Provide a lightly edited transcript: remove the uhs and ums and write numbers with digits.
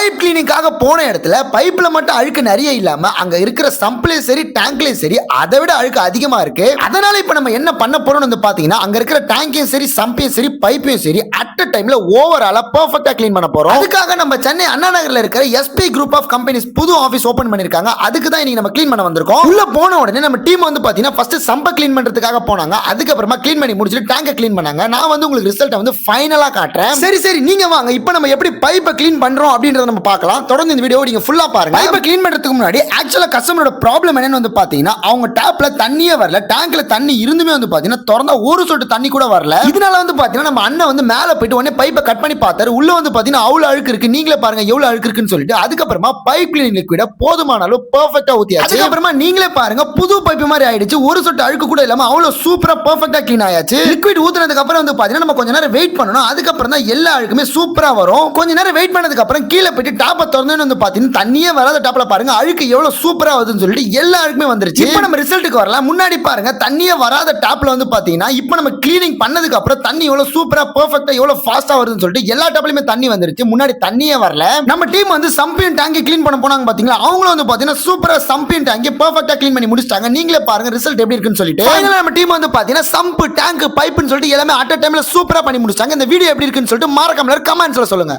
Pipe கிளீனிங்காக போன இடத்துல பைப்ல மட்டும் அழுக்கு நிறைய இல்லாம அங்க இருக்கிற சம்ப்லயும் சரி டேங்க்லயும் சரி அதை விட அழுக்கு அதிகமா இருக்கு. அதனால இப்ப நம்ம என்ன பண்ண போறோம்னு வந்து பாத்தீங்கன்னா அங்க இருக்கிற டேங்கையும் சரி சம்பையும் சரி பைப்பையும் சரி அட் அ டைம்ல ஓவராலா பெர்ஃபெக்ட்டா க்ளீன் பண்ண போறோம். அதுக்காக நம்ம சென்னை அண்ணா நகர்ல இருக்கிற எஸ்பி குரூப் ஆஃப் கம்பெனிஸ் புது ஆபீஸ் ஓபன் பண்ணிருக்காங்க. அதுக்கு தான் இன்னைக்கு நம்ம க்ளீன் பண்ண வந்திருக்கோம். உள்ள போன உடனே நம்ம டீம் வந்து பாத்தீங்கன்னா ஃபர்ஸ்ட் சம்ப க்ளீன் பண்றதுக்காக போனாங்க. அதுக்கப்புறமா க்ளீன் பண்ணி முடிச்சிட்டு டேங்கை க்ளீன் பண்ணாங்க. நான் வந்து உங்களுக்கு ரிசல்ட் வந்து ஃபைனலா காட்டுறேன். சரி நீங்க வாங்க இப்போ நம்ம எப்படி பைப்பை க்ளீன் பண்றோம் அப்படின்றத நம்ம பார்க்கலாம். தொடர்ந்து இந்த வீடியோ நீங்க ஃபுல்லா பாருங்க. பைப்பை க்ளீன் பண்றதுக்கு முன்னாடி ஆக்சுவலா கஸ்டமரோட ப்ராப்ளம் என்னன்னு வந்து பாத்தீங்கன்னா அவங்க டேப்ல தண்ணியே வரல, டேங்க்ல தண்ணி இருந்துமே வந்து பாத்தீங்கன்னா திறந்தா ஒரு சொட்டு தண்ணி கூட வரல. இதனால வந்து பாத்தீங்கன்னா நம்ம அண்ணன் வந்து மேல போயிட்டு உடனே பைப்பை கட் பண்ணி பார்த்தாரு. உள்ள வந்து பாத்தீங்கன்னா அவ்வளவு அழுக்கு இருக்கு, நீங்களே பாருங்க எவ்வளவு அழுக்கு இருக்குன்னு சொல்லிட்டு அதுக்கப்புறமா பைப் கிளீனிங் லிக்விட போதுமான அளவு பெர்ஃபெக்ட்டா ஊத்தியாச்சு. அதுக்கப்புறமா நீங்களே பாருங்க புது பைப் மாதிரி ஆயிடுச்சு. ஒரு சொட்டு அழுக்கு கூட இல்லாம அவ்வளவு சூப்பரா பெர்ஃபெக்ட்டா க்ளீன் ஆயாச்சு. லிக்விட் ஊத்துனதுக்கு அப்புறம் வந்து பாத்தீங்கன்னா நம்ம கொஞ்ச நேரம் வெயிட் பண்ணனும். அதுக்கப்புறம் தான் எல்லா அழுக்குமே சூப்பரா வரும். கொஞ்ச நேரம் வெயிட் பண்ணதுக்கு அப்புறம் கீழே போயிட்டு டாப்பை திறந்து வந்து பாத்தீங்கன்னா தண்ணியே வராத டாப்ல பாருங்க அழுக்கு எவ்வளவு சூப்பரா வருதுன்னு சொல்லிட்டு எல்லா அழுக்குமே வந்துருச்சு. இப்போ நம்ம ரிசல்ட்டுக்கு வரலாம். முன்னாடி பாருங்க தண்ணியே வராத டாப்ல வந்து பாத்தீங்கன்னா இப்போ நம்ம கிளீனிங் பண்ணதுக்கு அப்புறம் தண்ணி எவ்வளவு சூப்பரா பெர்ஃபெக்ட்டா எவ்வளவு ஃபாஸ்டா வருதுன்னு சொல்லிட்டு எல்லா டாப்லயுமே தண்ணி வந்துருச்சு. முன்னாடி தண்ணியே வரல. நம்ம டீம் வந்து சம்பியன் டேங்கை க்ளீன் பண்ண போனாங்க பாத்தீங்களா, அவங்களும் வந்து பாத்தீங்கன்னா சூப்பரா சம்பியன் டேங்கை பெர்ஃபெக்ட்டா க்ளீன் பண்ணி முடிச்சிட்டாங்க. நீங்களே பாருங்க ரிசல்ட் எப்படி இருக்குன்னு சொல்லிட்டு ஃபைனலா நம்ம டீம் வந்து பாத்தீங்கன்னா சம்பு டேங்க் பைப்னு சொல்லிட்டு எல்லாமே அட் அ டைம்ல சூப்பரா பண்ணி முடிச்சாங்க. இந்த வீடியோ எப்படி இருக்குன்னு சொல்லிட்டு மறக்காம கமெண்ட்ஸ்ல சொல்லுங்க.